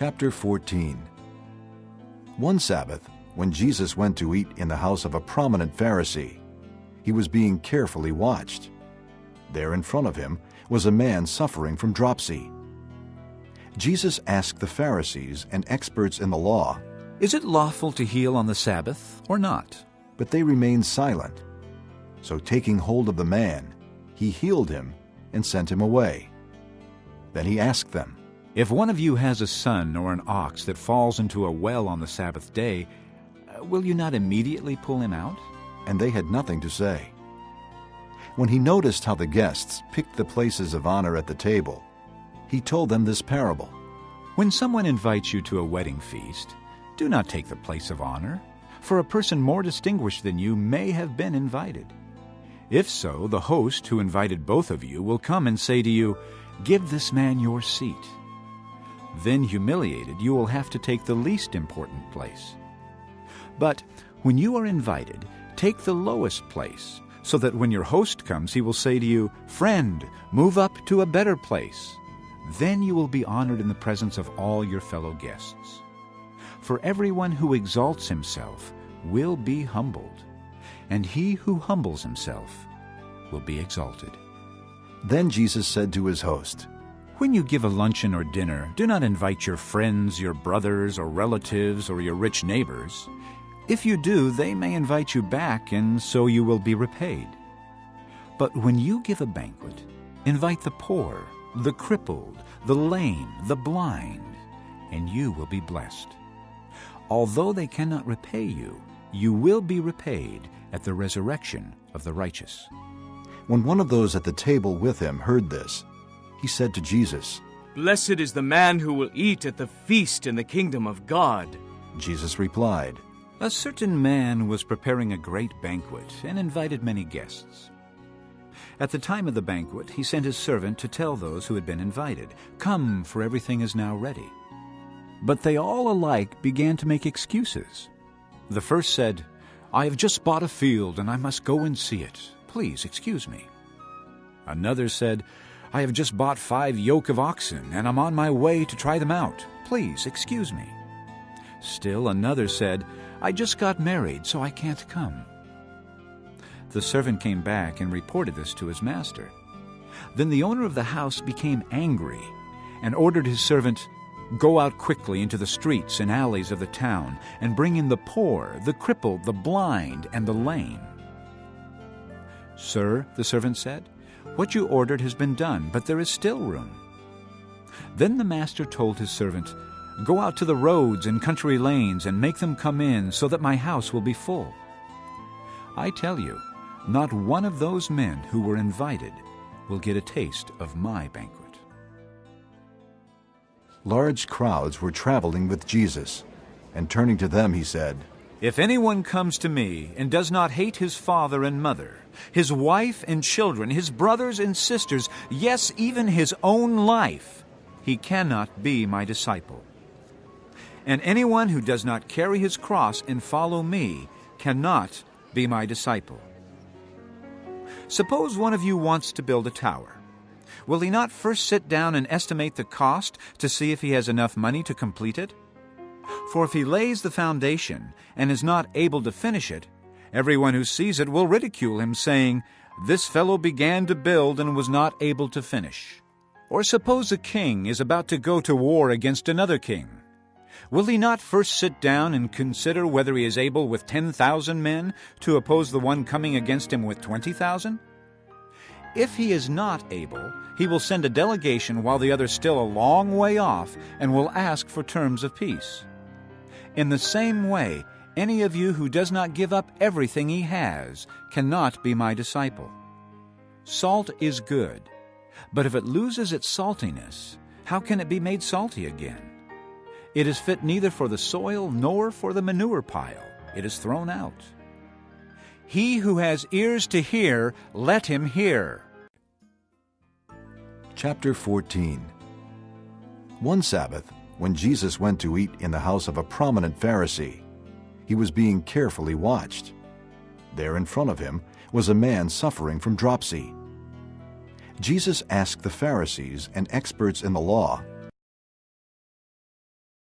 Chapter 14. One Sabbath, when Jesus went to eat in the house of a prominent Pharisee, he was being carefully watched. There in front of him was a man suffering from dropsy. Jesus asked the Pharisees and experts in the law, "Is it lawful to heal on the Sabbath or not?" but they remained silent. So taking hold of the man, he healed him and sent him away. Then he asked them, "If one of you has a son or an ox that falls into a well on the Sabbath day, will you not immediately pull him out?" and they had nothing to say. When he noticed how the guests picked the places of honor at the table, he told them this parable. When someone invites you to a wedding feast, do not take the place of honor, for a person more distinguished than you may have been invited. If so, the host who invited both of you will come and say to you, "Give this man your seat." Then, humiliated, you will have to take the least important place. But when you are invited, take the lowest place, so that when your host comes, he will say to you, "Friend, move up to a better place." Then you will be honored in the presence of all your fellow guests. For everyone who exalts himself will be humbled, and he who humbles himself will be exalted. Then Jesus said to his host, When you give a luncheon or dinner, do not invite your friends, your brothers or relatives, or your rich neighbors. If you do, they may invite you back, and so you will be repaid. But when you give a banquet, invite the poor, the crippled, the lame, the blind, and you will be blessed. Although they cannot repay you, you will be repaid at the resurrection of the righteous. When one of those at the table with him heard this, he said to Jesus, "Blessed is the man who will eat at the feast in the kingdom of God." Jesus replied, A certain man was preparing a great banquet and invited many guests. At the time of the banquet, he sent his servant to tell those who had been invited, "Come, for everything is now ready." But they all alike began to make excuses. The first said, "I have just bought a field and I must go and see it. Please excuse me." Another said, "I have just bought 5 yoke of oxen and I'm on my way to try them out. Please excuse me." Still another said, "I just got married, so I can't come." The servant came back and reported this to his master. Then the owner of the house became angry and ordered his servant, "Go out quickly into the streets and alleys of the town and bring in the poor, the crippled, the blind, and the lame." "Sir," the servant said, "what you ordered has been done, but there is still room." Then the master told his servant, "Go out to the roads and country lanes and make them come in so that my house will be full." I tell you, not one of those men who were invited will get a taste of my banquet. Large crowds were traveling with Jesus, and turning to them he said, If anyone comes to me and does not hate his father and mother, his wife and children, his brothers and sisters, yes, even his own life, he cannot be my disciple. And anyone who does not carry his cross and follow me cannot be my disciple. Suppose one of you wants to build a tower. Will he not first sit down and estimate the cost to see if he has enough money to complete it? For if he lays the foundation and is not able to finish it, everyone who sees it will ridicule him, saying, "This fellow began to build and was not able to finish." Or suppose a king is about to go to war against another king. Will he not first sit down and consider whether he is able with 10,000 men to oppose the one coming against him with 20,000? If he is not able, he will send a delegation while the other is still a long way off and will ask for terms of peace. In the same way, any of you who does not give up everything he has cannot be my disciple. Salt is good, but if it loses its saltiness, how can it be made salty again? It is fit neither for the soil nor for the manure pile. It is thrown out. He who has ears to hear, let him hear. Chapter 14. One Sabbath, when Jesus went to eat in the house of a prominent Pharisee, he was being carefully watched. There in front of him was a man suffering from dropsy. Jesus asked the Pharisees and experts in the law,